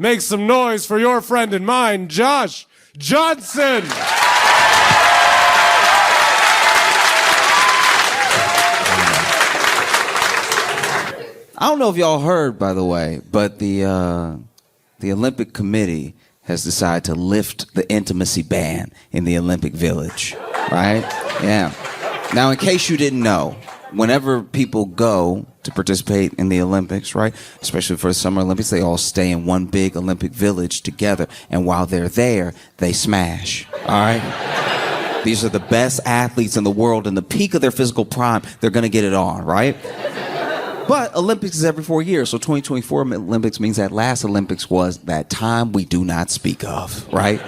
Make some noise for your friend and mine, Josh Johnson. I don't know if y'all heard, by the way, but the Olympic Committee has decided to lift the intimacy ban in the Olympic Village, right? Yeah. Now, in case you didn't know, whenever people go to participate in the Olympics, right, especially for the Summer Olympics, they all stay in one big Olympic Village together, and while they're there, they smash, all right? These are the best athletes in the world. In the peak of their physical prime, they're going to get it on, right? But Olympics is every 4 years, so 2024 Olympics means that last Olympics was that time we do not speak of, right?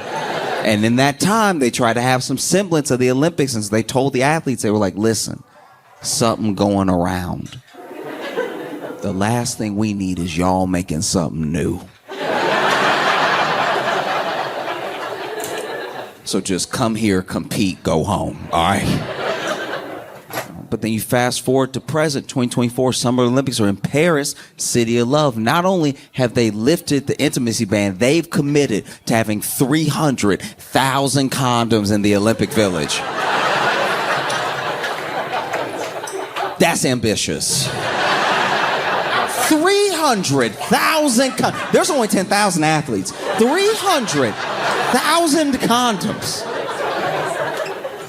And in that time, they tried to have some semblance of the Olympics, and so they told the athletes, they were like, listen, something going around. The last thing we need is y'all making something new. So just come here, compete, go home, all right? But then you fast forward to present, 2024 Summer Olympics are in Paris, City of Love. Not only have they lifted the intimacy ban, they've committed to having 300,000 condoms in the Olympic Village. That's ambitious. 300,000 condoms. There's only 10,000 athletes. 300,000 condoms.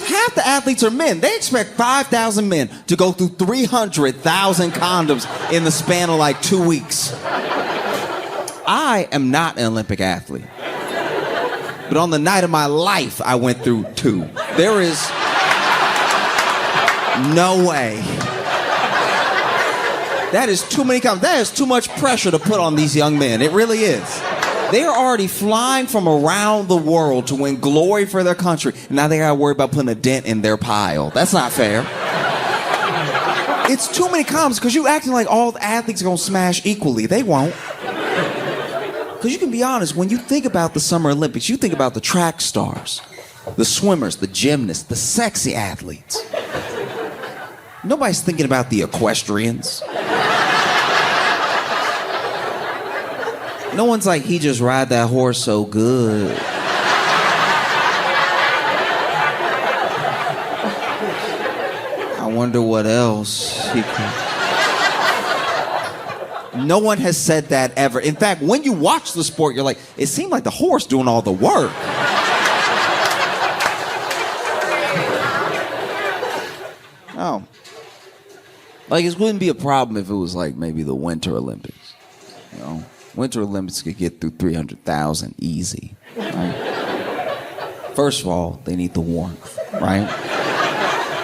Half the athletes are men. They expect 5,000 men to go through 300,000 condoms in the span of like 2 weeks. I am not an Olympic athlete. But on the night of my life, I went through 2. There is no way. That is too many condoms. That is too much pressure to put on these young men. It really is. They are already flying from around the world to win glory for their country. And now they gotta worry about putting a dent in their pile. That's not fair. It's too many condoms because you acting like all the athletes are gonna smash equally. They won't. Because you can be honest, when you think about the Summer Olympics, you think about the track stars, the swimmers, the gymnasts, the sexy athletes. Nobody's thinking about the equestrians. No one's like, he just ride that horse so good. I wonder what else he can... No one has said that ever. In fact, when you watch the sport, you're like, it seemed like the horse doing all the work. Oh. Like, it wouldn't be a problem if it was like maybe the Winter Olympics, you know? Winter Olympics could get through 300,000 easy, right? First of all, they need the warmth, right?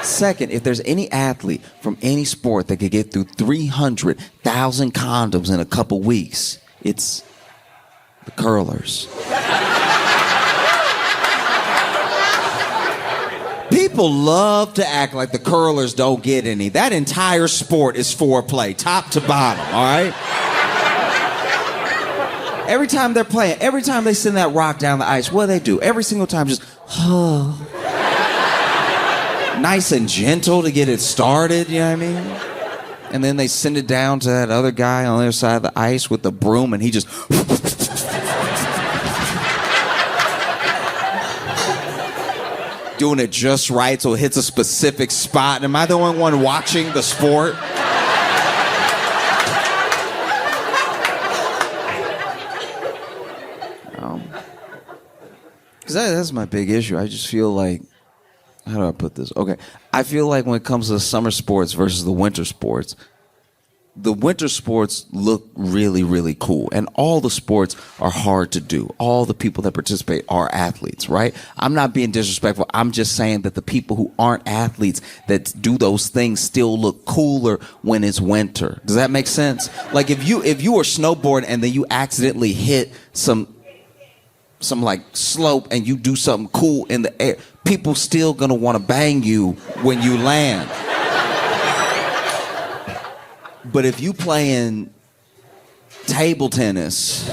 Second, if there's any athlete from any sport that could get through 300,000 condoms in a couple weeks, it's the curlers. People love to act like the curlers don't get any. That entire sport is foreplay, top to bottom, all right? Every time they're playing, every time they send that rock down the ice, what do they do? Every single time, just, oh. Nice and gentle to get it started, you know what I mean? And then they send it down to that other guy on the other side of the ice with the broom, and he just... doing it just right so it hits a specific spot. Am I the only one watching the sport? Because that's my big issue. I just feel like, how do I put this? Okay, I feel like when it comes to the summer sports versus the winter sports look really, really cool. And all the sports are hard to do. All the people that participate are athletes, right? I'm not being disrespectful. I'm just saying that the people who aren't athletes that do those things still look cooler when it's winter. Does that make sense? Like if you are snowboarding and then you accidentally hit some like slope and you do something cool in the air, people still gonna want to bang you when you land. But if you playing table tennis,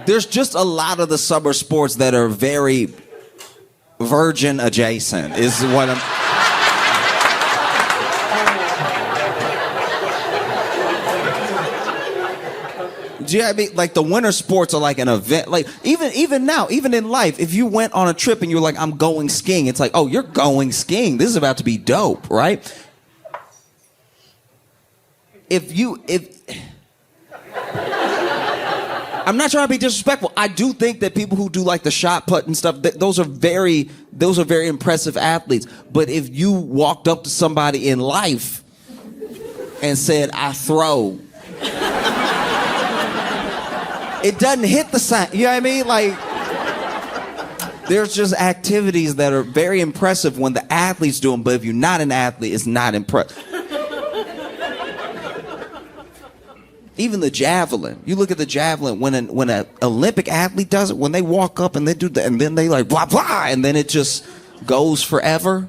there's just a lot of the summer sports that are very virgin adjacent is what I'm... Do you know what I mean? Like the winter sports are like an event. Like even now, even in life, if you went on a trip and you were like, I'm going skiing, it's like, oh, you're going skiing. This is about to be dope, right? If I'm not trying to be disrespectful. I do think that people who do like the shot put and stuff, those are very impressive athletes. But if you walked up to somebody in life and said, I throw, it doesn't hit the same. You know what I mean? Like, there's just activities that are very impressive when the athletes do them, but if you're not an athlete, it's not impressive. Even the javelin. You look at the javelin, when an Olympic athlete does it, when they walk up and they do that, and then they like blah blah, and then it just goes forever.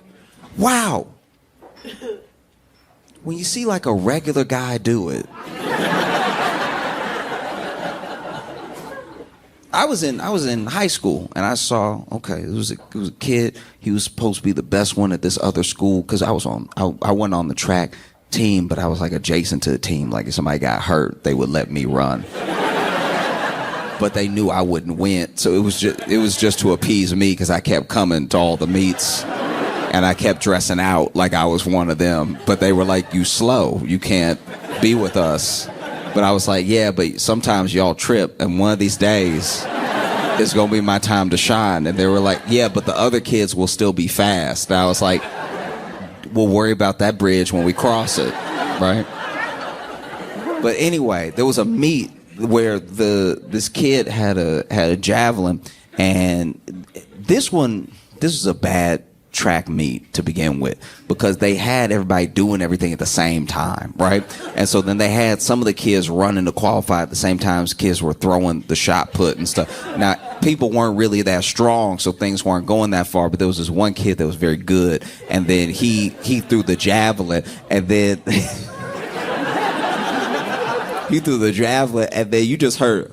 Wow. When you see like a regular guy do it. I was in high school and I saw, okay, it was a kid. He was supposed to be the best one at this other school because I went on the track team, but I was like adjacent to the team. Like if somebody got hurt, they would let me run. But they knew I wouldn't win, so it was just to appease me because I kept coming to all the meets and I kept dressing out like I was one of them. But they were like, "You slow, you can't be with us." But I was like, "Yeah, but sometimes y'all trip, and one of these days it's gonna be my time to shine." And they were like, "Yeah, but the other kids will still be fast." And I was like, we'll worry about that bridge when we cross it, right? But anyway, there was a meet where this kid had a javelin, and this was a bad track meet to begin with because they had everybody doing everything at the same time, right? And so then they had some of the kids running to qualify at the same time as kids were throwing the shot put and stuff. Now, people weren't really that strong, so things weren't going that far, but there was this one kid that was very good, and then he threw the javelin, and then he threw the javelin, and then you just heard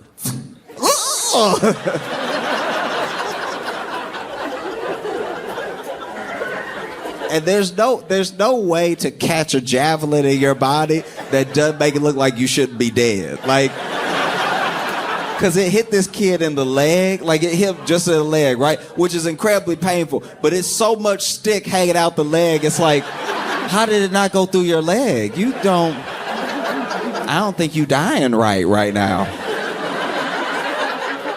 and there's no way to catch a javelin in your body that doesn't make it look like you shouldn't be dead. Like, because it hit this kid in the leg, like it hit just in the leg, right? Which is incredibly painful, but it's so much stick hanging out the leg. It's like, how did it not go through your leg? I don't think you dying right now.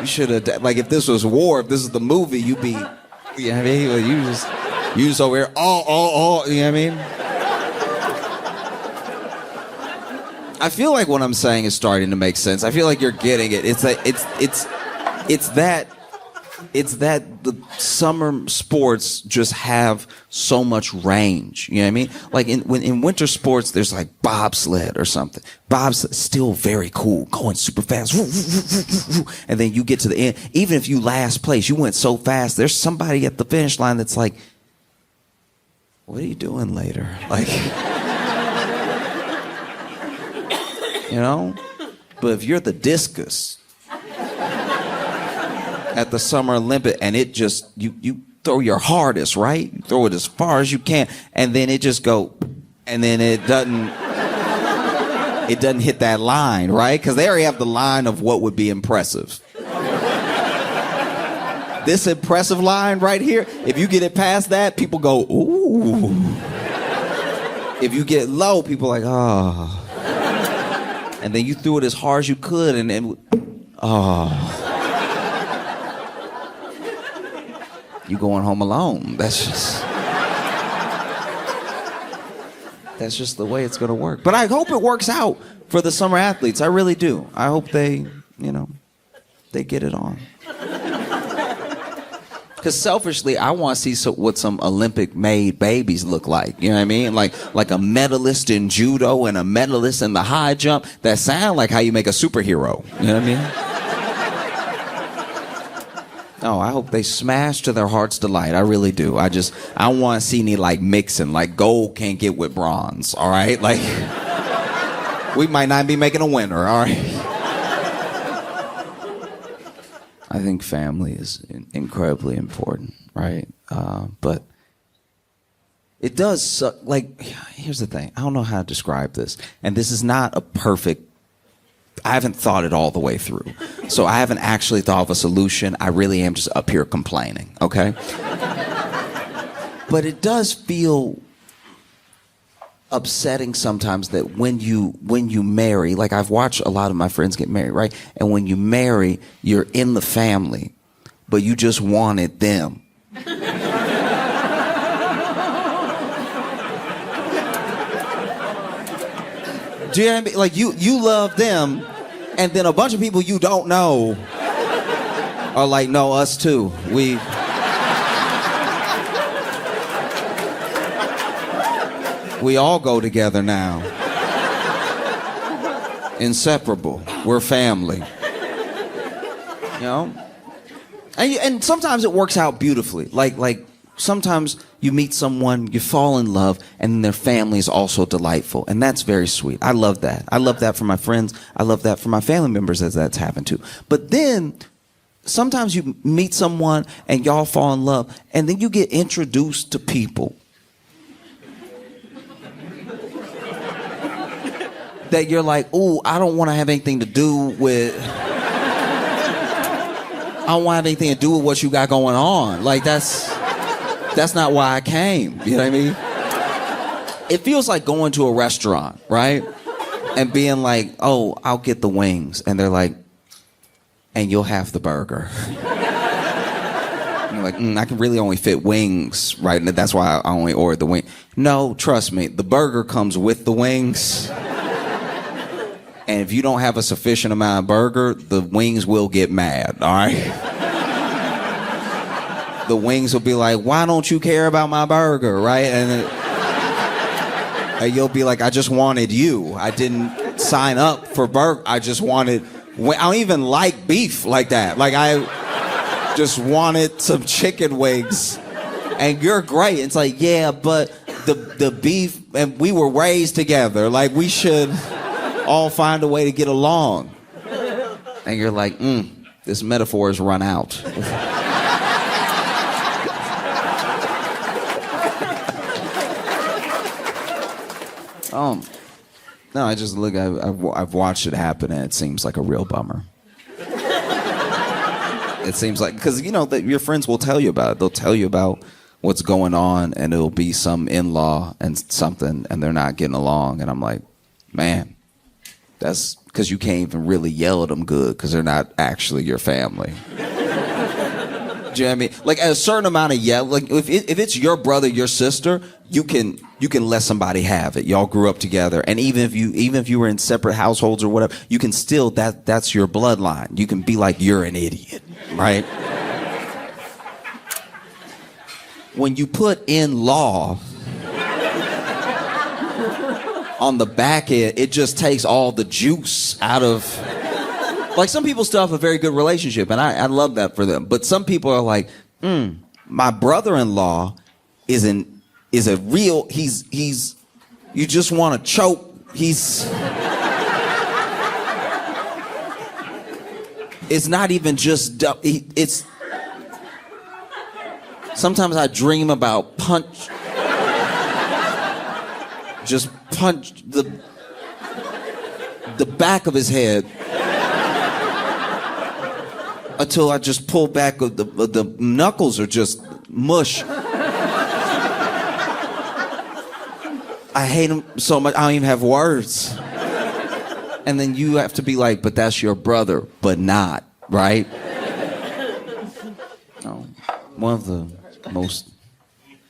You should have, like if this was war, if this is the movie, you'd be, you know what I mean? You just over here, you know what I mean? I feel like what I'm saying is starting to make sense. I feel like you're getting it. It's that the summer sports just have so much range. You know what I mean? Like in winter sports, there's like bobsled or something. Bobsled, still very cool, going super fast. And then you get to the end. Even if you last place, you went so fast, there's somebody at the finish line that's like, what are you doing later? Like, you know? But if you're the discus at the Summer Olympic and it just, you throw your hardest, right? You throw it as far as you can, and then it just go, and then it doesn't hit that line, right? Because they already have the line of what would be impressive. This impressive line right here, if you get it past that, people go, ooh. If you get low, people are like, oh. And then you threw it as hard as you could, and then, oh. You going home alone. That's just the way it's going to work. But I hope it works out for the summer athletes. I really do. I hope they get it on. Because selfishly, I want to see what some Olympic-made babies look like. You know what I mean? Like a medalist in judo and a medalist in the high jump. That sound like how you make a superhero. You know what I mean? No, I hope they smash to their heart's delight. I really do. I want to see any like mixing. Like gold can't get with bronze. All right? Like we might not be making a winner. All right? I think family is incredibly important, right? But it does suck. Like, here's the thing. I don't know how to describe this. And this is not a perfect haven't thought it all the way through. So I haven't actually thought of a solution. I really am just up here complaining, okay? But it does feel upsetting sometimes that when you marry, like I've watched a lot of my friends get married, right? And when you marry, you're in the family, but you just wanted them. Do you know what I mean? Like you love them, and then a bunch of people you don't know are like, no, us too. We all go together now. Inseparable. We're family. You know? And sometimes it works out beautifully. Like sometimes you meet someone, you fall in love, and their family is also delightful. And that's very sweet. I love that. I love that for my friends. I love that for my family members as that's happened to. But then sometimes you meet someone and y'all fall in love, and then you get introduced to people that you're like, ooh, I don't want to have anything to do with... I don't want to have anything to do with what you got going on. Like, that's not why I came. You know what I mean? It feels like going to a restaurant, right? And being like, oh, I'll get the wings. And they're like, and you'll have the burger. And you're like, I can really only fit wings, right? And that's why I only ordered the wing. No, trust me, the burger comes with the wings. And if you don't have a sufficient amount of burger, the wings will get mad, all right? The wings will be like, why don't you care about my burger, right? And you'll be like, I just wanted you. I didn't sign up for burger. I just wanted... I don't even like beef like that. Like, I just wanted some chicken wings. And you're great. It's like, yeah, but the beef... And we were raised together. Like, we should... all find a way to get along. And you're like, this metaphor has run out. No, I just look, I've watched it happen, and it seems like a real bummer. It seems like, because, you know, that your friends will tell you about it. They'll tell you about what's going on, and it'll be some in-law and something, and they're not getting along. And I'm like, man, that's because you can't even really yell at them good because they're not actually your family. Do you know what I mean? Like, at a certain amount of yell, like if it's your brother, your sister, you can let somebody have it. Y'all grew up together, and even if you were in separate households or whatever, you can still that's your bloodline. You can be like, you're an idiot, right? When you put in law on the back end, it just takes all the juice out of... Like, some people still have a very good relationship, and I love that for them. But some people are like, my brother-in-law is a real... He's... You just want to choke. He's... It's not even just... It's... Sometimes I dream about just punch the back of his head until I just pull back. The knuckles are just mush. I hate him so much, I don't even have words. And then you have to be like, but that's your brother, but not, right? No. One of the most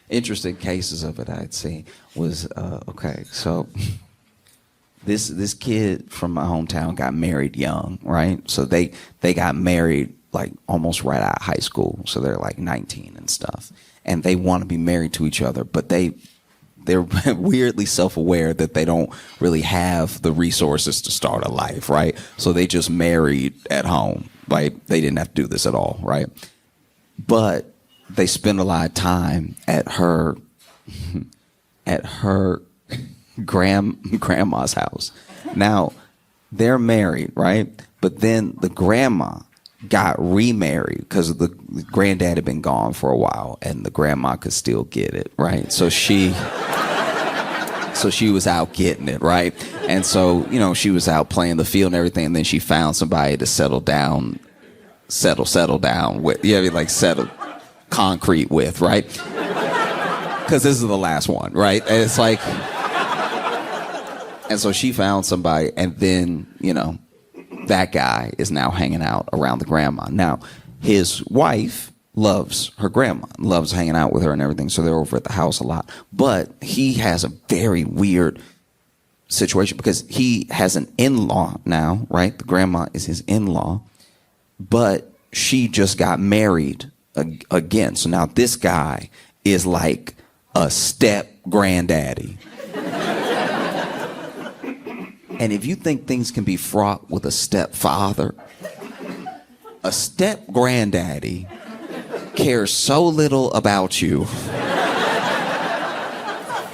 interesting cases of it I'd seen was okay, so this kid from my hometown got married young, right? So they got married like almost right out of high school, so they're like 19 and stuff, and they want to be married to each other, but they're weirdly self-aware that they don't really have the resources to start a life, right? So they just married at home, right? They didn't have to do this at all, right? But they spend a lot of time at her grandma's house. Now, they're married, right? But then the grandma got remarried because the granddad had been gone for a while, and the grandma could still get it, right? So she So she was out getting it, right? And so, you know, she was out playing the field and everything, and then she found somebody to settle down with. Yeah, I mean, like settle concrete with, right? Because this is the last one, right? And it's like, and so she found somebody, and then, you know, that guy is now hanging out around the grandma. Now, his wife loves her grandma, loves hanging out with her and everything, so they're over at the house a lot. But he has a very weird situation because he has an in-law now, right? The grandma is his in-law, but she just got married again. So now this guy is like a step granddaddy. And if you think things can be fraught with a stepfather, a step granddaddy cares so little about you.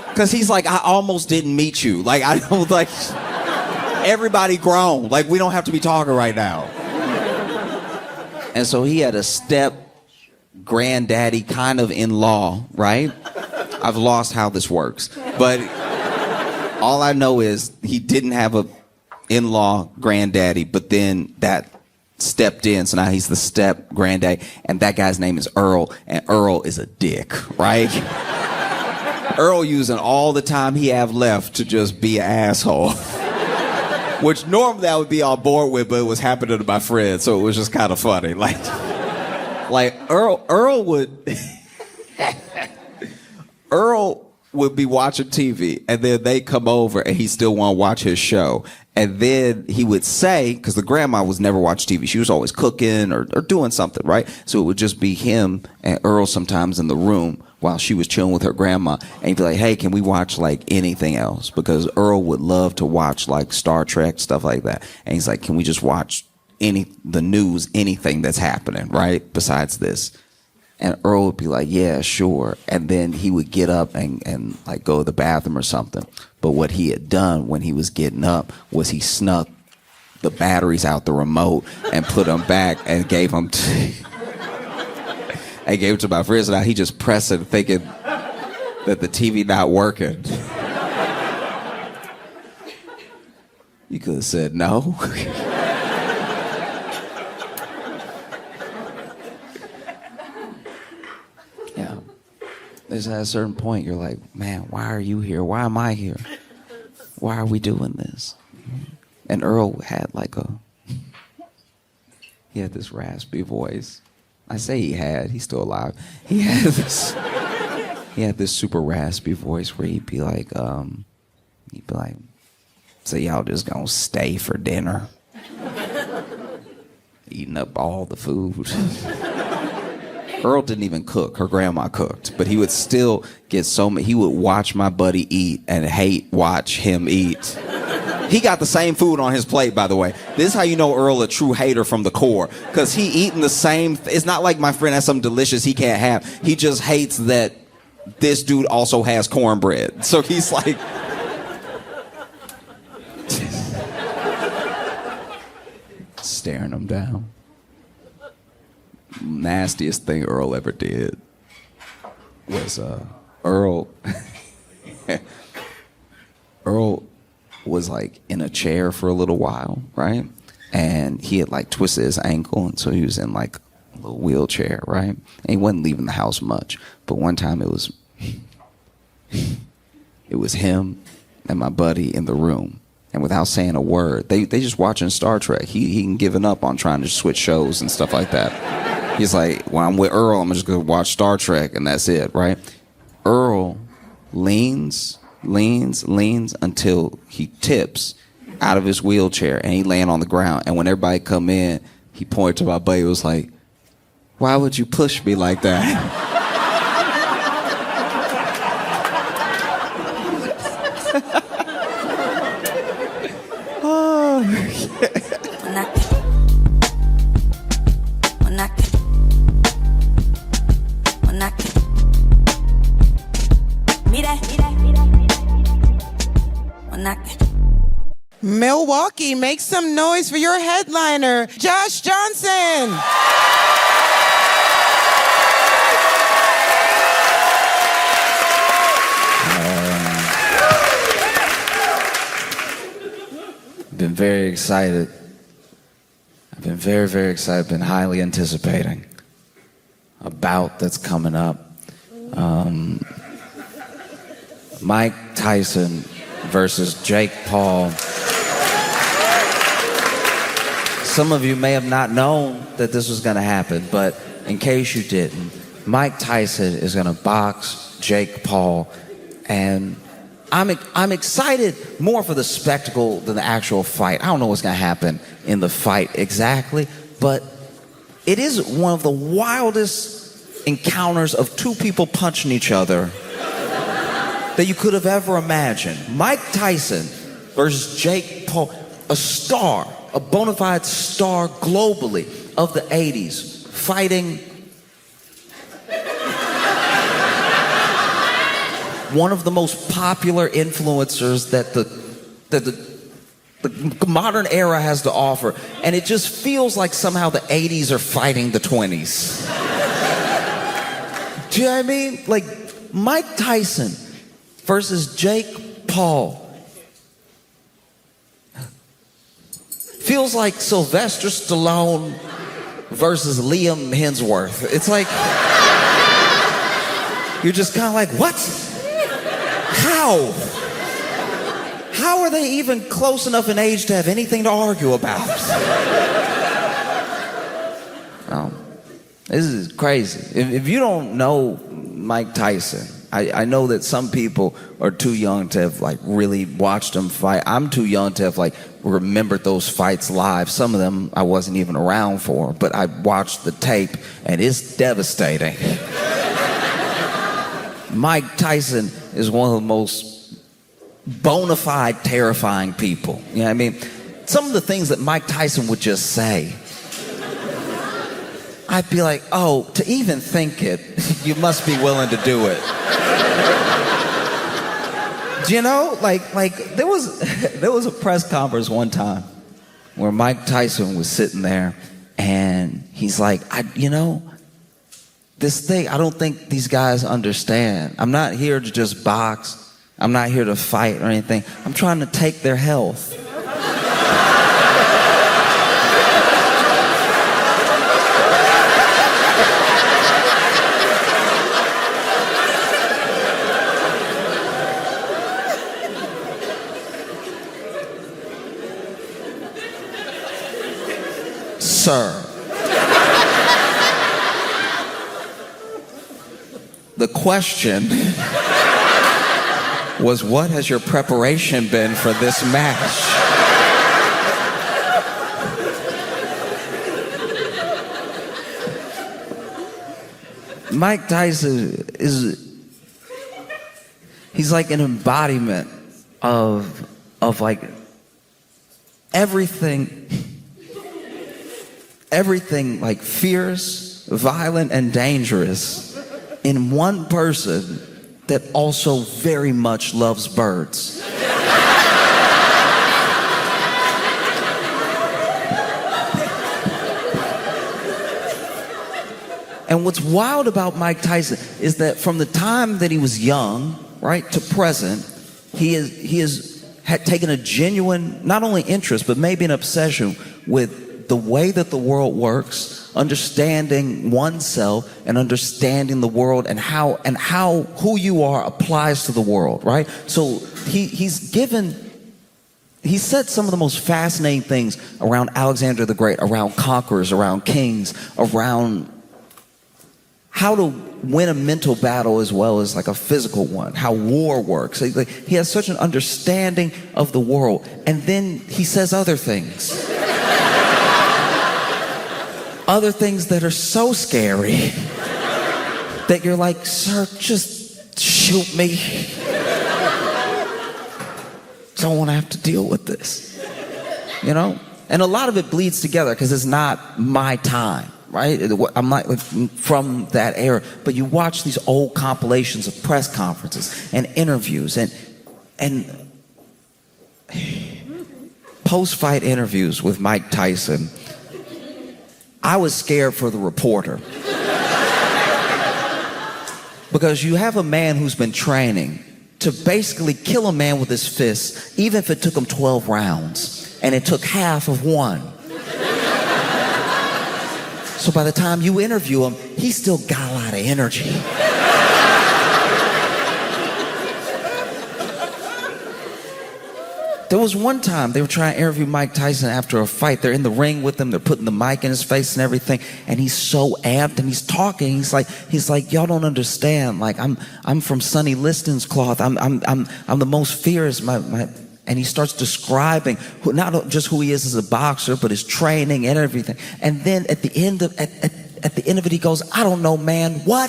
Because he's like, I almost didn't meet you. Like, I don't, like, everybody grown. Like, we don't have to be talking right now. And so he had a step granddaddy kind of in-law, right? I've lost how this works. But all I know is he didn't have a in-law granddaddy, but then that stepped in, so now he's the step granddaddy, and that guy's name is Earl, and Earl is a dick, right? Earl using all the time he have left to just be an asshole. Which normally I would be on board with, but it was happening to my friend, so it was just kind of funny. Like Earl would be watching TV, and then they come over, and he still want to watch his show. And then he would say, because the grandma was never watching TV, she was always cooking or doing something, right? So it would just be him and Earl sometimes in the room while she was chilling with her grandma. And he'd be like, hey, can we watch like anything else? Because Earl would love to watch like Star Trek, stuff like that. And he's like, can we just watch the news, anything that's happening, right? Besides this. And Earl would be like, yeah, sure. And then he would get up and like go to the bathroom or something. But what he had done when he was getting up was he snuck the batteries out the remote and put them back and gave them to my friends. And now he just pressed it thinking that the TV not working. You could have said no. Yeah. There's at a certain point you're like, man, why are you here? Why am I here? Why are we doing this? And Earl had he had this raspy voice. I say he's still alive. He had this super raspy voice where he'd be like, so y'all just gonna stay for dinner? Eating up all the food. Earl didn't even cook. Her grandma cooked. But he would still get he would watch my buddy eat and watch him eat. He got the same food on his plate, by the way. This is how you know Earl a true hater from the core. Because he eating the same... It's not like my friend has something delicious he can't have. He just hates that this dude also has cornbread. So he's like... staring him down. Nastiest thing Earl ever did was Earl was like in a chair for a little while, right? And he had like twisted his ankle, and so he was in like a little wheelchair, right? And he wasn't leaving the house much. But one time it was him and my buddy in the room. And without saying a word, they just watching Star Trek. He given up on trying to switch shows and stuff like that. He's like, when I'm with Earl, I'm just going to watch Star Trek, and that's it, right? Earl leans until he tips out of his wheelchair, and he laying on the ground. And when everybody come in, he pointed to my buddy. He was like, why would you push me like that? Milwaukee, make some noise for your headliner, Josh Johnson. very excited. I've been very, very excited. Been highly anticipating a bout that's coming up. Mike Tyson versus Jake Paul. Some of you may have not known that this was going to happen, but in case you didn't, Mike Tyson is going to box Jake Paul, and I'm excited more for the spectacle than the actual fight. I don't know what's going to happen in the fight exactly, but it is one of the wildest encounters of two people punching each other that you could have ever imagined. Mike Tyson versus Jake Paul, a star, a bona fide star globally of the 80s, fighting one of the most popular influencers that the modern era has to offer. And it just feels like somehow the 80s are fighting the 20s. Do you know what I mean? Like, Mike Tyson versus Jake Paul feels like Sylvester Stallone versus Liam Hemsworth. It's like, you're just kind of like, what? How? How are they even close enough in age to have anything to argue about? This is crazy. If you don't know Mike Tyson, I know that some people are too young to have like really watched him fight. I'm too young to have like remembered those fights live. Some of them I wasn't even around for, but I watched the tape and it's devastating. Mike Tyson is one of the most bona fide terrifying people. You know what I mean? Some of the things that Mike Tyson would just say, I'd be like, oh, to even think it, you must be willing to do it. Do you know, like there was a press conference one time where Mike Tyson was sitting there and he's like, this thing, I don't think these guys understand. I'm not here to just box. I'm not here to fight or anything. I'm trying to take their health. Sir. The question was, what has your preparation been for this match? Mike Tyson he's like an embodiment of like everything like fierce, violent, and dangerous in one person that also very much loves birds. And what's wild about Mike Tyson is that from the time that he was young, right, to present, he has had taken a genuine, not only interest, but maybe an obsession with the way that the world works, understanding oneself and understanding the world and how who you are applies to the world, right? So he said some of the most fascinating things around Alexander the Great, around conquerors, around kings, around how to win a mental battle as well as like a physical one, how war works. He has such an understanding of the world. And then he says other things. Other things that are so scary that you're like, sir, just shoot me. Don't want to have to deal with this, you know? And a lot of it bleeds together because it's not my time, right? I'm not like from that era, but you watch these old compilations of press conferences and interviews and post-fight interviews with Mike Tyson. I was scared for the reporter. Because you have a man who's been training to basically kill a man with his fists, even if it took him 12 rounds. and it took half of one. So by the time you interview him, he's still got a lot of energy. There was one time they were trying to interview Mike Tyson after a fight. They're in the ring with him. They're putting the mic in his face and everything. And he's so amped and he's talking. He's like, y'all don't understand. Like I'm from Sonny Liston's cloth. I'm the most fierce. And he starts describing not just who he is as a boxer, but his training and everything. And then at the end of it, he goes, I don't know, man. What?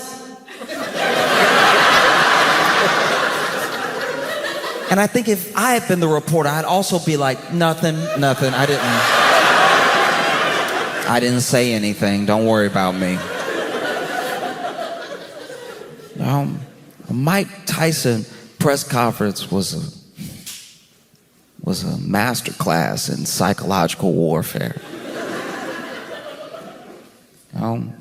And I think if I had been the reporter, I'd also be like, nothing. I didn't say anything. Don't worry about me. Mike Tyson press conference was a master class in psychological warfare.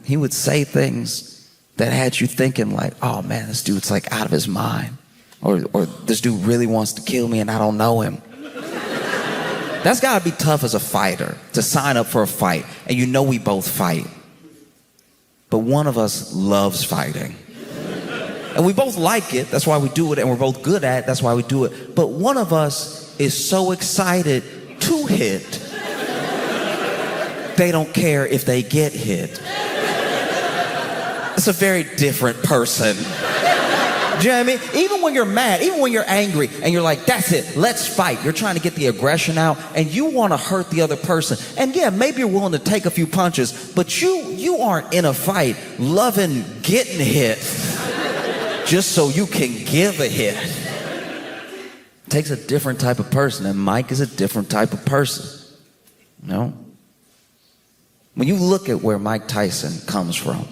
He would say things that had you thinking like, oh man, this dude's like out of his mind. Or this dude really wants to kill me and I don't know him. That's gotta be tough as a fighter, to sign up for a fight. And you know we both fight. But one of us loves fighting. And we both like it, that's why we do it, and we're both good at it, that's why we do it. But one of us is so excited to hit, they don't care if they get hit. It's a very different person. Do you know what I mean? Even when you're mad, even when you're angry, and you're like, that's it, let's fight. You're trying to get the aggression out, and you want to hurt the other person. And yeah, maybe you're willing to take a few punches, but you aren't in a fight loving getting hit just so you can give a hit. It takes a different type of person, and Mike is a different type of person. You know? When you look at where Mike Tyson comes from,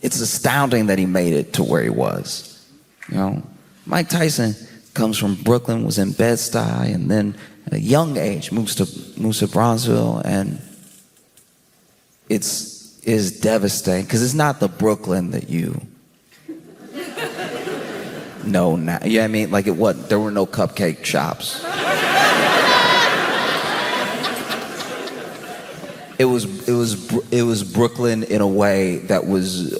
it's astounding that he made it to where he was. You know, Mike Tyson comes from Brooklyn, was in Bed-Stuy, and then at a young age moves to Bronzeville, and it's devastating because it's not the Brooklyn that you know now. You know what I mean? Like it wasn't. There were no cupcake shops. It was Brooklyn in a way that was,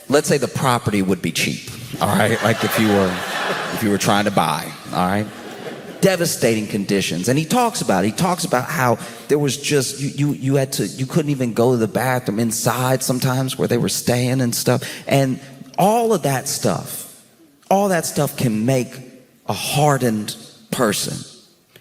let's say the property would be cheap, all right? Like if you were trying to buy, all right? Devastating conditions. And he talks about how there was just, you couldn't even go to the bathroom inside sometimes where they were staying and stuff. And all that stuff can make a hardened person.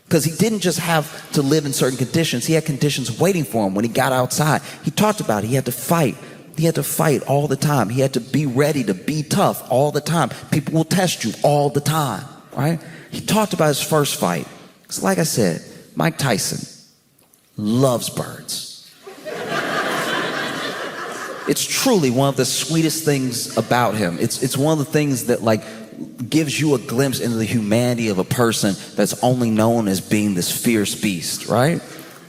Because he didn't just have to live in certain conditions. He had conditions waiting for him when he got outside. He talked about it. He had to fight. He had to fight all the time. He had to be ready to be tough all the time. People will test you all the time, right? He talked about his first fight. Because like I said, Mike Tyson loves birds. It's truly one of the sweetest things about him. It's one of the things that like gives you a glimpse into the humanity of a person that's only known as being this fierce beast, right?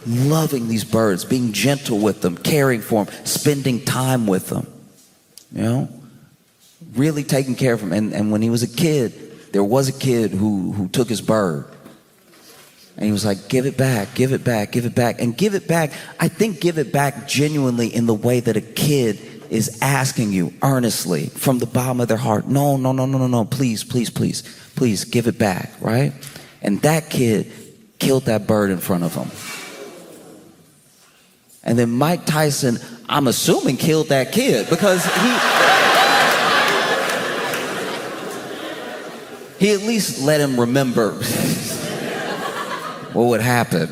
Loving these birds, being gentle with them, caring for them, spending time with them, you know? Really taking care of them. And when he was a kid, there was a kid who took his bird. And he was like, give it back, give it back, give it back. And give it back, I think give it back genuinely in the way that a kid is asking you earnestly from the bottom of their heart, no, please, give it back, right? And that kid killed that bird in front of him. And then Mike Tyson, I'm assuming, killed that kid because he at least let him remember what would happen.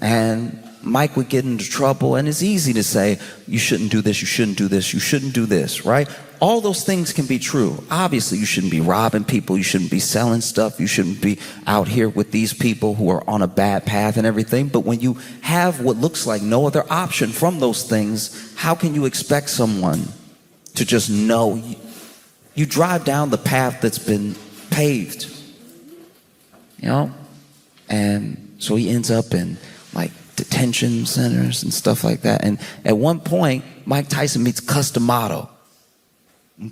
And Mike would get into trouble, and it's easy to say, you shouldn't do this, you shouldn't do this, you shouldn't do this, right? All those things can be true. Obviously, you shouldn't be robbing people, you shouldn't be selling stuff, you shouldn't be out here with these people who are on a bad path and everything. But when you have what looks like no other option from those things, how can you expect someone to just know? You drive down the path that's been paved, you know? And so he ends up in like detention centers and stuff like that. And at one point, Mike Tyson meets Customato.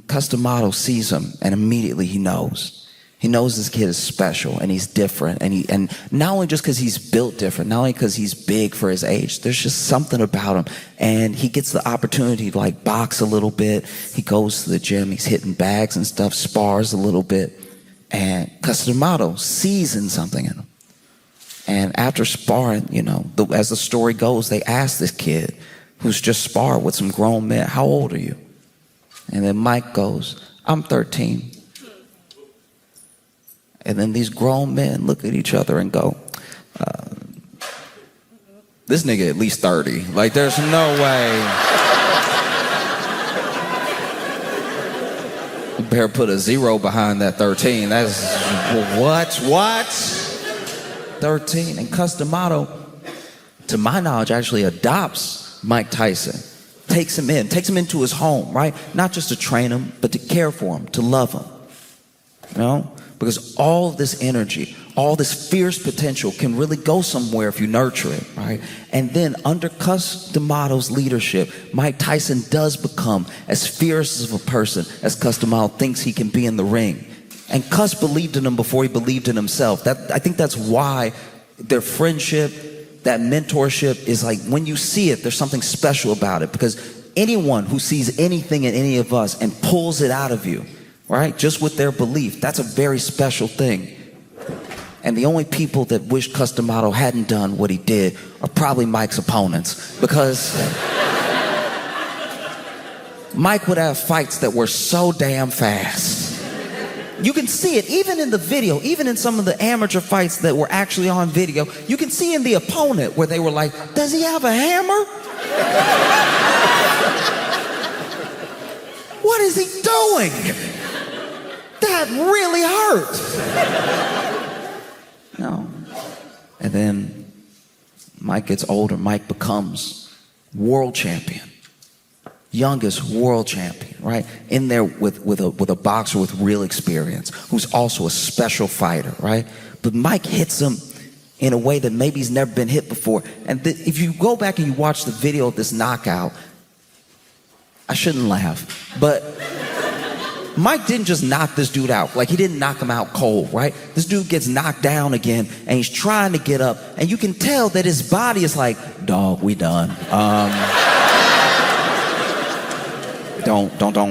Customato sees him, and immediately he knows. He knows this kid is special, and he's different. And not only just because he's built different, not only because he's big for his age, there's just something about him. And he gets the opportunity to like box a little bit. He goes to the gym, he's hitting bags and stuff, spars a little bit. And Customato sees in something in him. And after sparring, you know, as the story goes, they ask this kid who's just sparred with some grown men, how old are you? And then Mike goes, I'm 13. And then these grown men look at each other and go, this nigga at least 30. Like, there's no way. You better put a 0 behind that 13. That's, what? 13. And Customato, to my knowledge, actually adopts Mike Tyson. Takes him into his home, right? Not just to train him, but to care for him, to love him. You know? Because all this energy, all this fierce potential can really go somewhere if you nurture it, right? And then under Customato's leadership, Mike Tyson does become as fierce of a person as Customato thinks he can be in the ring. And Cus believed in him before he believed in himself. I think that's why their friendship, that mentorship is like, when you see it, there's something special about it. Because anyone who sees anything in any of us and pulls it out of you, right, just with their belief, that's a very special thing. And the only people that wish Customato hadn't done what he did are probably Mike's opponents. Because Mike would have fights that were so damn fast. You can see it even in the video, even in some of the amateur fights that were actually on video. You can see in the opponent where they were like, does he have a hammer? What is he doing? That really hurt. No. And then Mike gets older. Mike becomes world champion. Youngest world champion, right? In there with a boxer with real experience, who's also a special fighter, right? But Mike hits him in a way that maybe he's never been hit before. And if you go back and you watch the video of this knockout, I shouldn't laugh, but Mike didn't just knock this dude out. Like, he didn't knock him out cold, right? This dude gets knocked down again, and he's trying to get up, and you can tell that his body is like, dog, we done. Don't. No.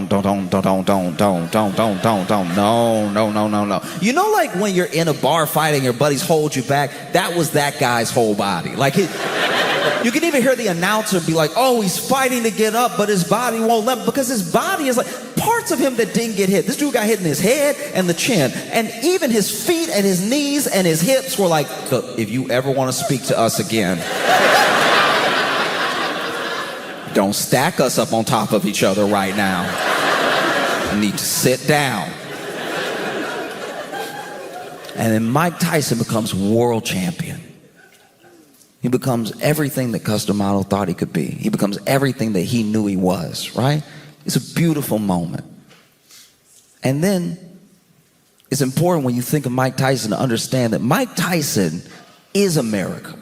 You know, like when you're in a bar fighting, your buddies hold you back? That was that guy's whole body. Like, you can even hear the announcer be like, oh, he's fighting to get up, but his body won't let him, because his body is like, parts of him that didn't get hit. This dude got hit in his head and the chin. And even his feet and his knees and his hips were like, look, if you ever want to speak to us again, don't stack us up on top of each other right now. You need to sit down. And then Mike Tyson becomes world champion. He becomes everything that Customato thought he could be. He becomes everything that he knew he was, right? It's a beautiful moment. And then it's important when you think of Mike Tyson to understand that Mike Tyson is America.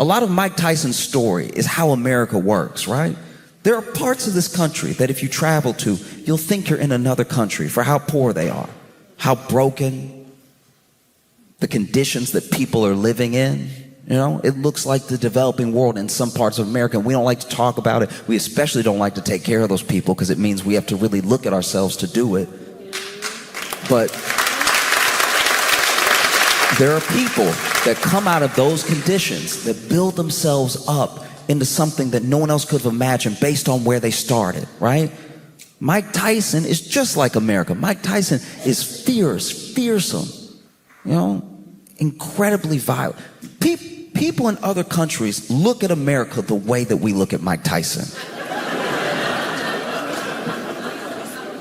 A lot of Mike Tyson's story is how America works, right? There are parts of this country that if you travel to, you'll think you're in another country for how poor they are, how broken, the conditions that people are living in. You know, it looks like the developing world in some parts of America, and we don't like to talk about it. We especially don't like to take care of those people because it means we have to really look at ourselves to do it. But there are people that come out of those conditions that build themselves up into something that no one else could have imagined based on where they started, right? Mike Tyson is just like America. Mike Tyson is fierce, fearsome, you know, incredibly violent. People in other countries look at America the way that we look at Mike Tyson.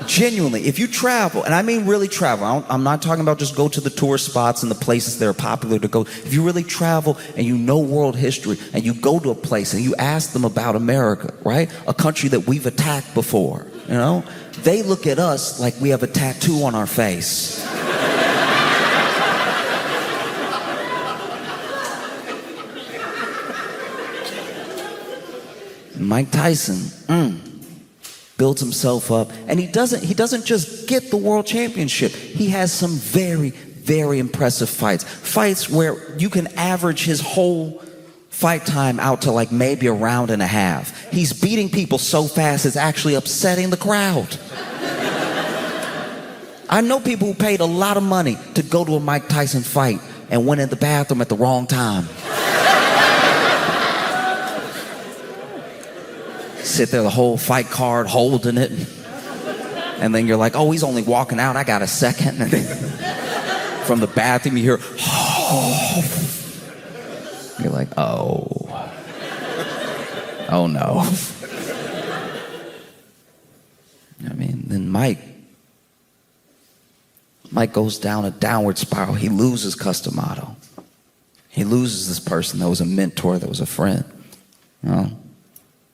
Genuinely, if you travel, and I mean really travel, I'm not talking about just go to the tourist spots and the places that are popular to go. If you really travel and you know world history and you go to a place and you ask them about America, right? A country that we've attacked before, you know? They look at us like we have a tattoo on our face. Mike Tyson, builds himself up, and he doesn't just get the world championship. He has some very, very impressive fights where you can average his whole fight time out to like maybe a round and a half. He's beating people so fast it's actually upsetting the crowd. I know people who paid a lot of money to go to a Mike Tyson fight and went in the bathroom at the wrong time. Sit there the whole fight card holding it, and then you're like, oh, he's only walking out, I got a second. And then from the bathroom you hear, oh. You're like, oh no. I mean, then Mike goes down a downward spiral. He loses Customato. He loses this person that was a mentor, that was a friend. You know?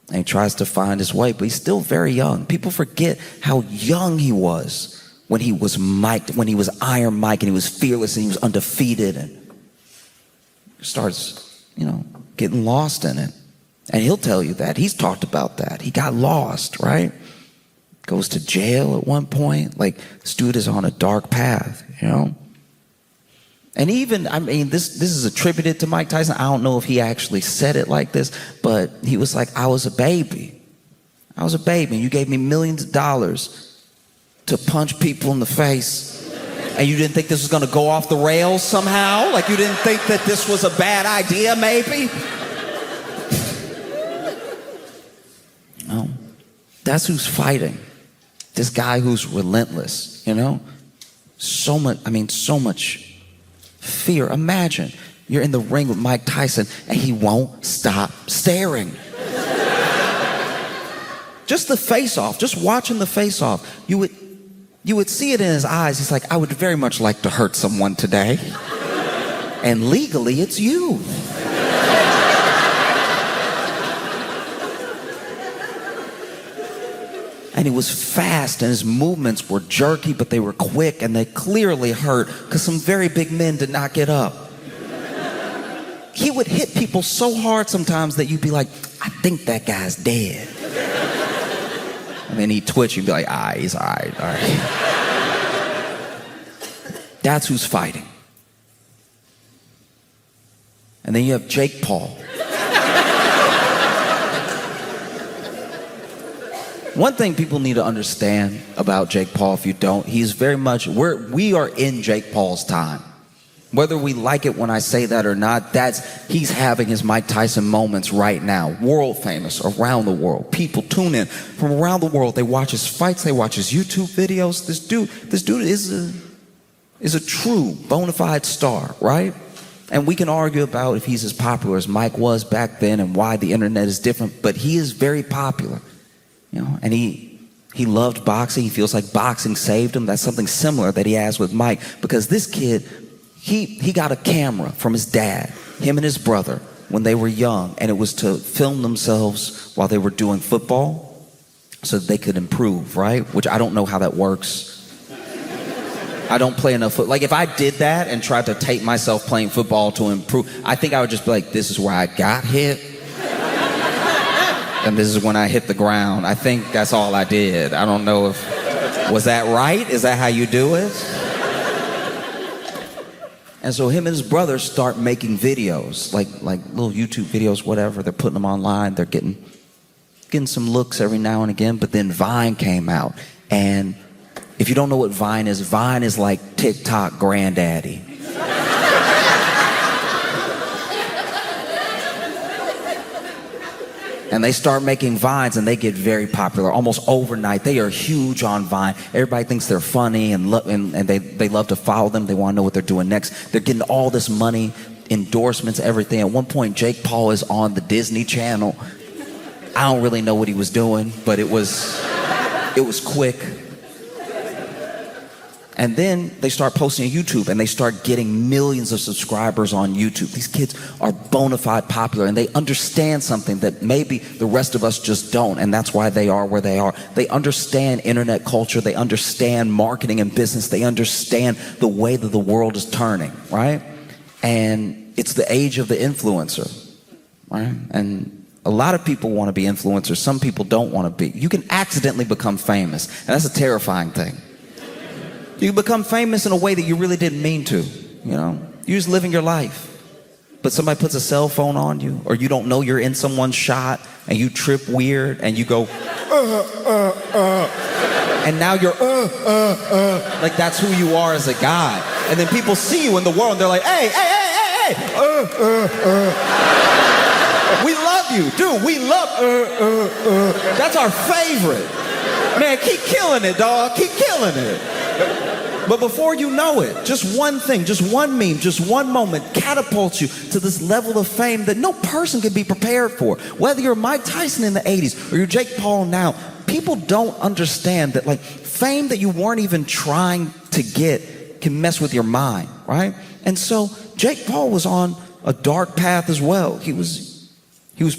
And he tries to find his way, but he's still very young. People forget how young he was when he was Mike, when he was Iron Mike, and he was fearless and he was undefeated, and starts, getting lost in it. And he'll tell you that. He's talked about that. He got lost, right? Goes to jail at one point. Like, this dude is on a dark path, And even, this is attributed to Mike Tyson. I don't know if he actually said it like this, but he was like, I was a baby, and you gave me millions of dollars to punch people in the face. And you didn't think this was going to go off the rails somehow? Like, you didn't think that this was a bad idea, maybe? No. That's who's fighting. This guy who's relentless, So much fear. Imagine you're in the ring with Mike Tyson and he won't stop staring. Just the face-off, just watching the face-off. You would see it in his eyes. He's like, I would very much like to hurt someone today. And legally, it's you. And he was fast, and his movements were jerky, but they were quick, and they clearly hurt, because some very big men did not get up. He would hit people so hard sometimes that you'd be like, I think that guy's dead. And then he'd twitch, you'd be like, he's all right. That's who's fighting. And then you have Jake Paul. One thing people need to understand about Jake Paul, if you don't, he's very much, we are in Jake Paul's time. Whether we like it when I say that or not, he's having his Mike Tyson moments right now. World famous around the world. People tune in from around the world. They watch his fights. They watch his YouTube videos. This dude is a true bona fide star, right? And we can argue about if he's as popular as Mike was back then and why the internet is different, but he is very popular. And he loved boxing. He feels like boxing saved him. That's something similar that he has with Mike, because this kid, he got a camera from his dad, him and his brother, when they were young, and it was to film themselves while they were doing football so that they could improve, right? Which I don't know how that works. I don't play enough football. Like, if I did that and tried to tape myself playing football to improve, I think I would just be like, this is where I got hit. And this is when I hit the ground. I think that's all I did. I don't know was that right? Is that how you do it? And so him and his brother start making videos, like little YouTube videos, whatever. They're putting them online. They're getting some looks every now and again. But then Vine came out. And if you don't know what Vine is like TikTok granddaddy. And they start making Vines, and they get very popular almost overnight. They are huge on Vine. Everybody thinks they're funny, and they love to follow them. They want to know what they're doing next. They're getting all this money, endorsements, everything. At one point, Jake Paul is on the Disney Channel. I don't really know what he was doing, but it was quick. And then they start posting on YouTube, and they start getting millions of subscribers on YouTube. These kids are bona fide popular, and they understand something that maybe the rest of us just don't, and that's why they are where they are. They understand internet culture. They understand marketing and business. They understand the way that the world is turning, right? And it's the age of the influencer, right? And A lot of people want to be influencers. Some people don't want to be. You can accidentally become famous, and that's a terrifying thing. You can become famous in a way that you really didn't mean to, you know? You're just living your life. But somebody puts a cell phone on you, or you don't know you're in someone's shot, and you trip weird, and you go, and now you're, like that's who you are as a guy. And then people see you in the world, and they're like, hey, we love you, dude, we love, that's our favorite. Man, keep killing it, dog, keep killing it. But before you know it, just one thing, just one meme, just one moment catapults you to this level of fame that no person can be prepared for. Whether you're Mike Tyson in the 80s or you're Jake Paul now, people don't understand that like fame that you weren't even trying to get can mess with your mind, right? And so Jake Paul was on a dark path as well. He was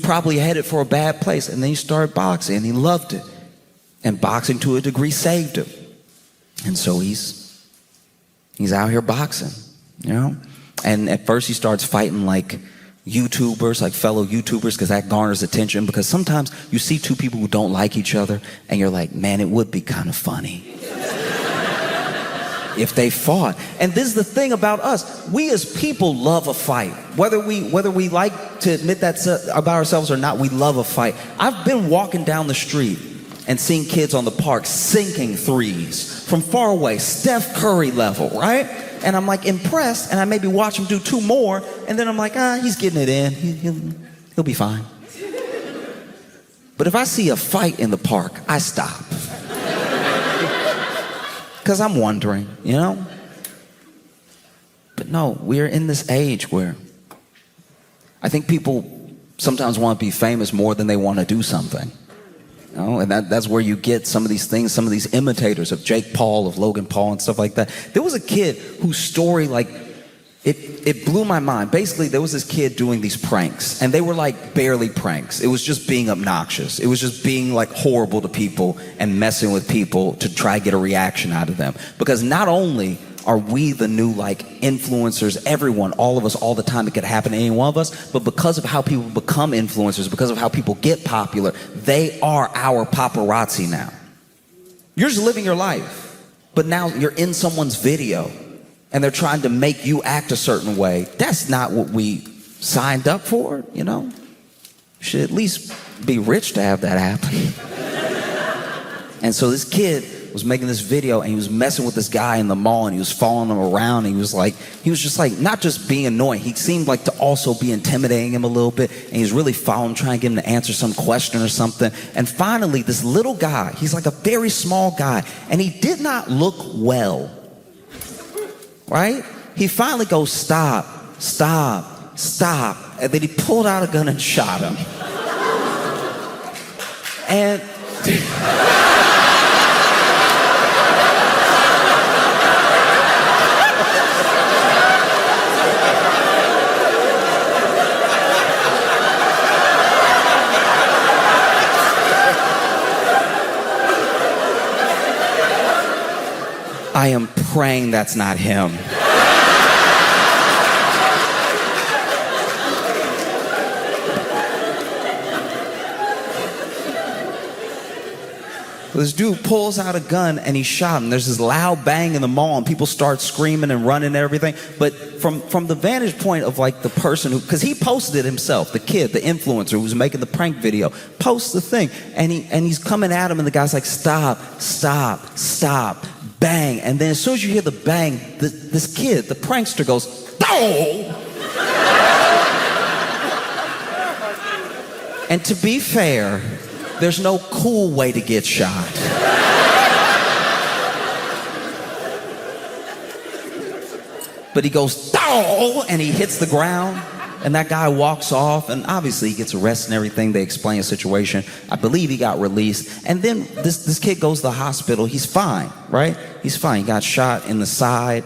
probably headed for a bad place, and then he started boxing and he loved it. And boxing to a degree saved him. And so he's out here boxing, you know? And at first he starts fighting like YouTubers, like fellow YouTubers, because that garners attention. Because sometimes you see two people who don't like each other and you're like, man, it would be kind of funny if they fought. And this is the thing about us. We as people love a fight. Whether we like to admit that about ourselves or not, we love a fight. I've been walking down the street and seeing kids on the park sinking threes from far away, Steph Curry level, right? And I'm like impressed, and I maybe watch him do two more, and then I'm like, he's getting it in. He'll be fine. But if I see a fight in the park, I stop. Because I'm wondering, you know? But no, we're in this age where I think people sometimes want to be famous more than they want to do something. You know, and that's where you get some of these things, some of these imitators of Jake Paul, of Logan Paul, and stuff like that. There was a kid whose story, like, it blew my mind. Basically, there was this kid doing these pranks, and they were like barely pranks. It was just being obnoxious. It was just being like horrible to people and messing with people to try to get a reaction out of them. Because not only are we the new like influencers, everyone, all of us, all the time, it could happen to any one of us, but because of how people become influencers, because of how people get popular, they are our paparazzi now. You're just living your life, but now you're in someone's video and they're trying to make you act a certain way. That's not what we signed up for, you know? You should at least be rich to have that happen. And so this kid was making this video, and he was messing with this guy in the mall, and he was following him around. And he was just like not just being annoying. He seemed like to also be intimidating him a little bit. And he was really following him, trying to get him to answer some question or something. And finally, this little guy, he's like a very small guy, and he did not look well, right? He finally goes, stop, stop, stop. And then he pulled out a gun and shot him. And I am praying that's not him. This dude pulls out a gun and he shot him. There's this loud bang in the mall and people start screaming and running and everything. But from the vantage point of like the person who, because he posted it himself, the kid, the influencer who was making the prank video, posts the thing and he's coming at him and the guy's like, stop, stop, stop, bang. And then as soon as you hear the bang, this kid, the prankster goes, oh! And to be fair, there's no cool way to get shot. But he goes, "Dow!" and he hits the ground, and that guy walks off, and obviously he gets arrested and everything. They explain the situation. I believe he got released. And then this kid goes to the hospital. He's fine, right? He's fine. He got shot in the side.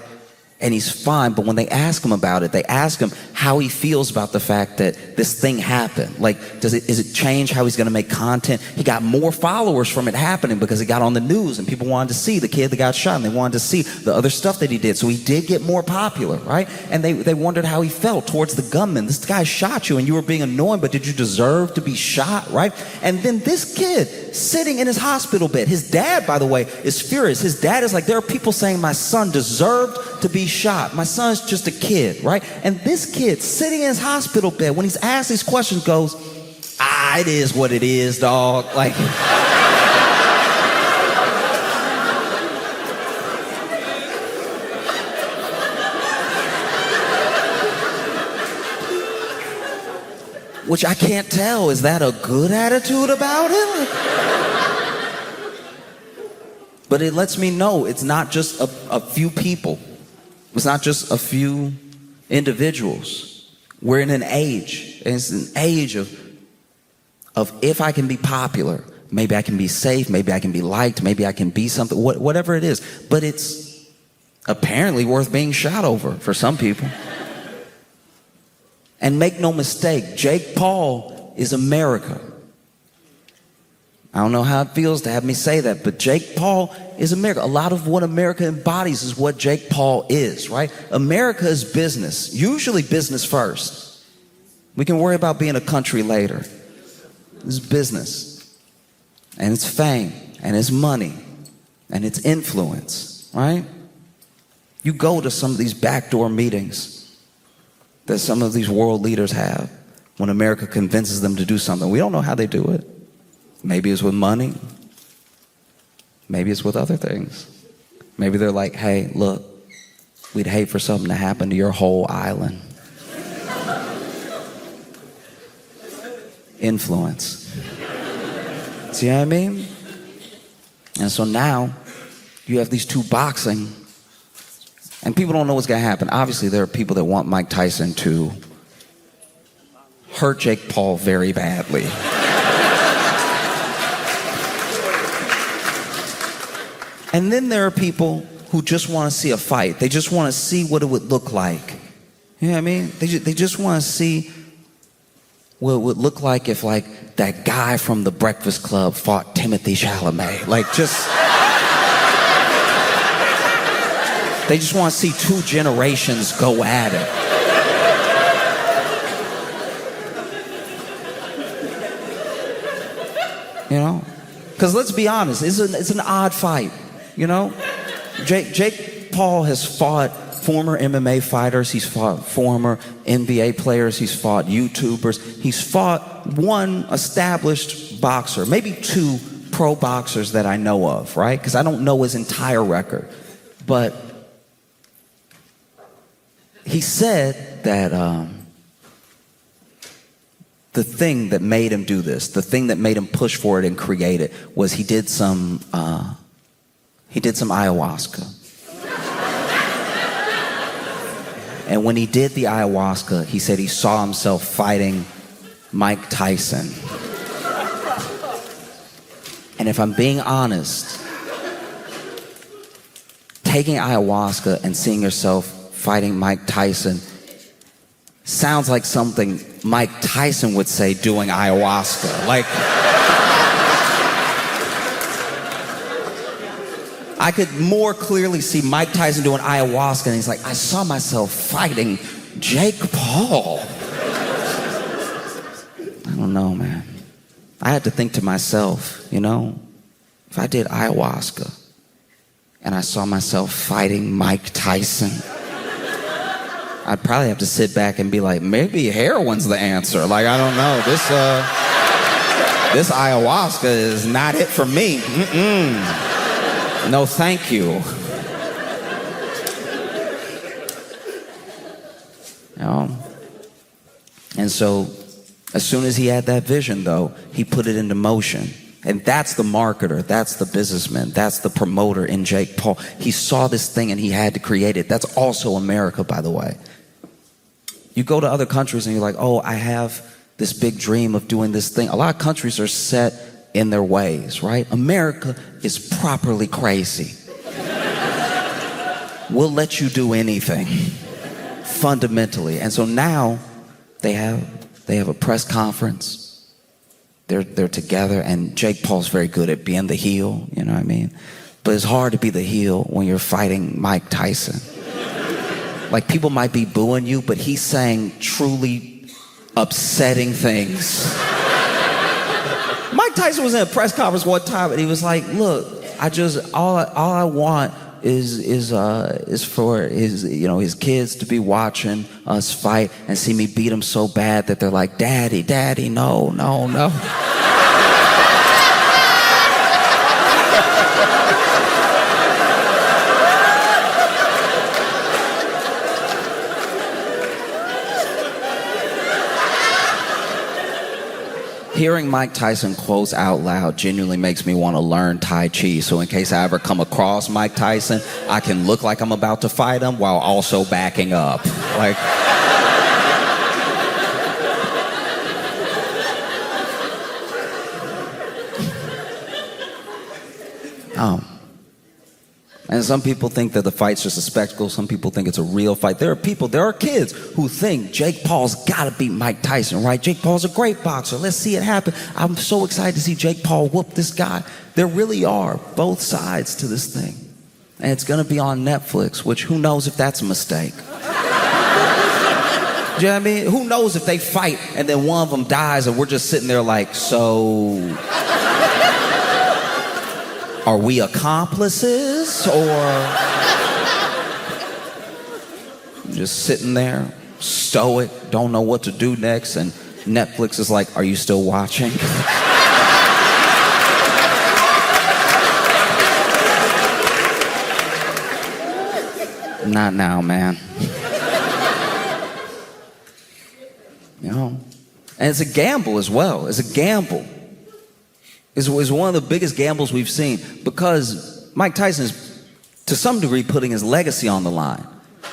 And he's fine, but when they ask him about it, they ask him how he feels about the fact that this thing happened. Like, is it change how he's gonna make content? He got more followers from it happening because it got on the news and people wanted to see the kid that got shot and they wanted to see the other stuff that he did. So he did get more popular, right? And they wondered how he felt towards the gunman. This guy shot you and you were being annoying, but did you deserve to be shot, right? And then this kid sitting in his hospital bed, his dad, by the way, is furious. His dad is like, there are people saying my son deserved to be shot. My son's just a kid, right? And this kid sitting in his hospital bed, when he's asked these questions, goes, it is what it is, dog. Like, which I can't tell, is that a good attitude about it? But it lets me know it's not just a few people. It's not just a few individuals. We're in an age, and it's an age of if I can be popular, maybe I can be safe, maybe I can be liked, maybe I can be something, whatever it is. But it's apparently worth being shot over for some people. And make no mistake, Jake Paul is America. I don't know how it feels to have me say that, but Jake Paul is America. A lot of what America embodies is what Jake Paul is, right? America is business, usually business first. We can worry about being a country later. It's business, and it's fame, and it's money, and it's influence, right? You go to some of these backdoor meetings that some of these world leaders have when America convinces them to do something. We don't know how they do it. Maybe it's with money. Maybe it's with other things. Maybe they're like, hey, look, we'd hate for something to happen to your whole island. Influence. See what I mean? And so now you have these two boxing, and people don't know what's going to happen. Obviously, there are people that want Mike Tyson to hurt Jake Paul very badly. And then there are people who just want to see a fight. They just want to see what it would look like. You know what I mean? They just want to see what it would look like if, like, that guy from The Breakfast Club fought Timothy Chalamet. Like, just... They just want to see two generations go at it. You know? Because let's be honest, it's an odd fight. You know, Jake Paul has fought former MMA fighters. He's fought former NBA players. He's fought YouTubers. He's fought one established boxer, maybe two pro boxers that I know of, right? Because I don't know his entire record. But he said that the thing that made him do this, the thing that made him push for it and create it, was he did some ayahuasca. And when he did the ayahuasca, he said he saw himself fighting Mike Tyson. And if I'm being honest, taking ayahuasca and seeing yourself fighting Mike Tyson sounds like something Mike Tyson would say doing ayahuasca. Like, I could more clearly see Mike Tyson doing ayahuasca, and he's like, I saw myself fighting Jake Paul. I don't know, man. I had to think to myself, you know, if I did ayahuasca and I saw myself fighting Mike Tyson, I'd probably have to sit back and be like, maybe heroin's the answer. Like, I don't know. This ayahuasca is not it for me. No, thank you. You know? And so, as soon as he had that vision, though, he put it into motion. And that's the marketer, that's the businessman, that's the promoter in Jake Paul. He saw this thing and he had to create it. That's also America, by the way. You go to other countries and you're like, oh, I have this big dream of doing this thing. A lot of countries are set in their ways, right? America is properly crazy. we'll let you do anything, fundamentally. And so now they have a press conference. They're together, and Jake Paul's very good at being the heel, you know what I mean? But it's hard to be the heel when you're fighting Mike Tyson. Like, people might be booing you, but he's saying truly upsetting things. Mike Tyson was in a press conference one time, and he was like, look, all I want is for his kids to be watching us fight and see me beat them so bad that they're like, Daddy, no. Hearing Mike Tyson quotes out loud genuinely makes me want to learn Tai Chi. So in case I ever come across Mike Tyson, I can look like I'm about to fight him while also backing up. Like, and some people think that the fight's just a spectacle. Some people think it's a real fight. There are kids who think Jake Paul's got to beat Mike Tyson, right? Jake Paul's a great boxer. Let's see it happen. I'm so excited to see Jake Paul whoop this guy. There really are both sides to this thing. And it's going to be on Netflix, which who knows if that's a mistake. Do you know what I mean? Who knows if they fight and then one of them dies and we're just sitting there like, so... are we accomplices, or just sitting there, stoic, don't know what to do next, and Netflix is like, are you still watching? Not now, man. You know? And it's a gamble as well. It's a gamble. Is one of the biggest gambles we've seen, because Mike Tyson is, to some degree, putting his legacy on the line.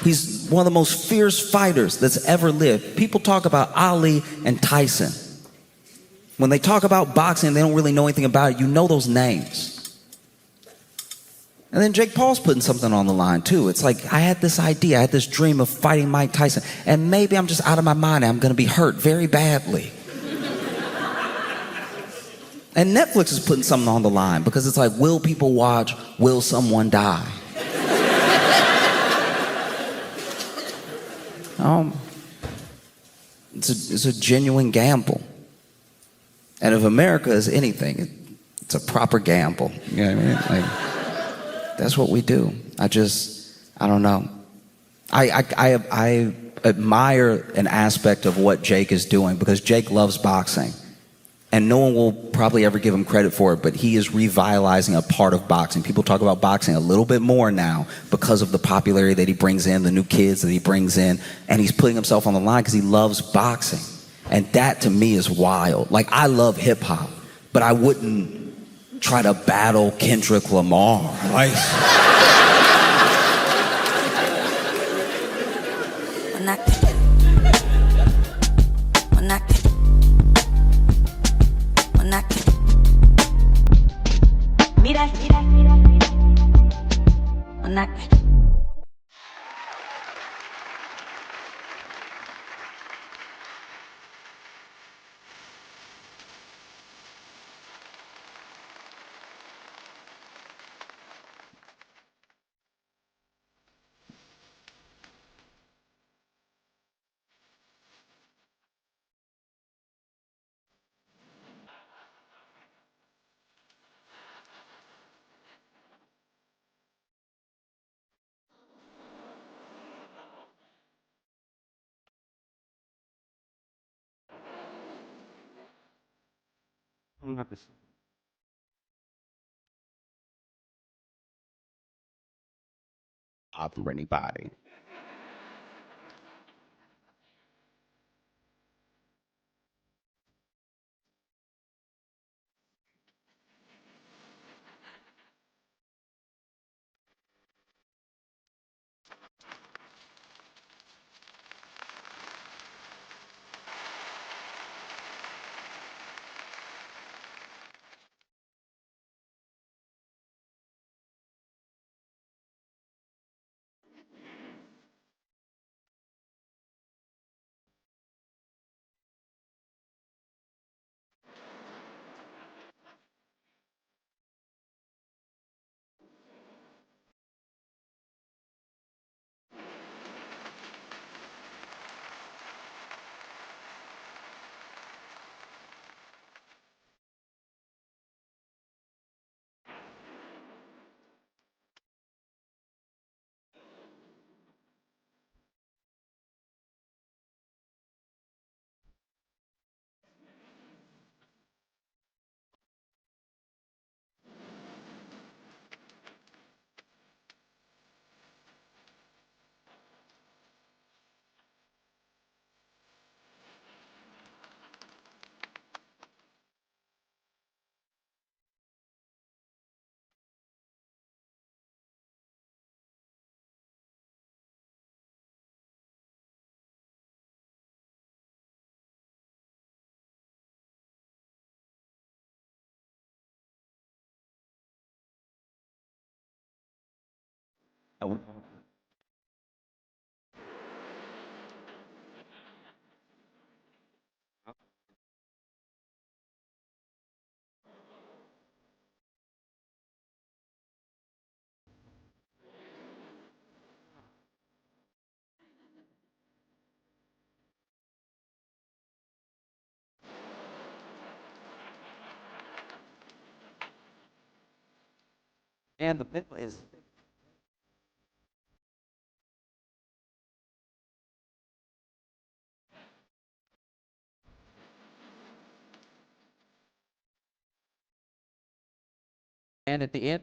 He's one of the most fierce fighters that's ever lived. People talk about Ali and Tyson. When they talk about boxing, they don't really know anything about it. You know those names. And then Jake Paul's putting something on the line, too. It's like, I had this idea, I had this dream of fighting Mike Tyson, and maybe I'm just out of my mind and I'm going to be hurt very badly. And Netflix is putting something on the line, because it's like, will people watch? Will someone die? It's a genuine gamble. And if America is anything, it's a proper gamble. You know what I mean? Like, that's what we do. I don't know. I admire an aspect of what Jake is doing, because Jake loves boxing. And no one will probably ever give him credit for it, but he is revitalizing a part of boxing. People talk about boxing a little bit more now because of the popularity that he brings in, the new kids that he brings in, and he's putting himself on the line because he loves boxing. And that, to me, is wild. Like, I love hip-hop, but I wouldn't try to battle Kendrick Lamar. Like... For anybody. And the middle is. And at the end.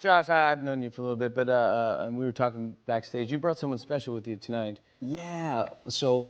Josh, I've known you for a little bit, but and we were talking backstage. You brought someone special with you tonight. Yeah, so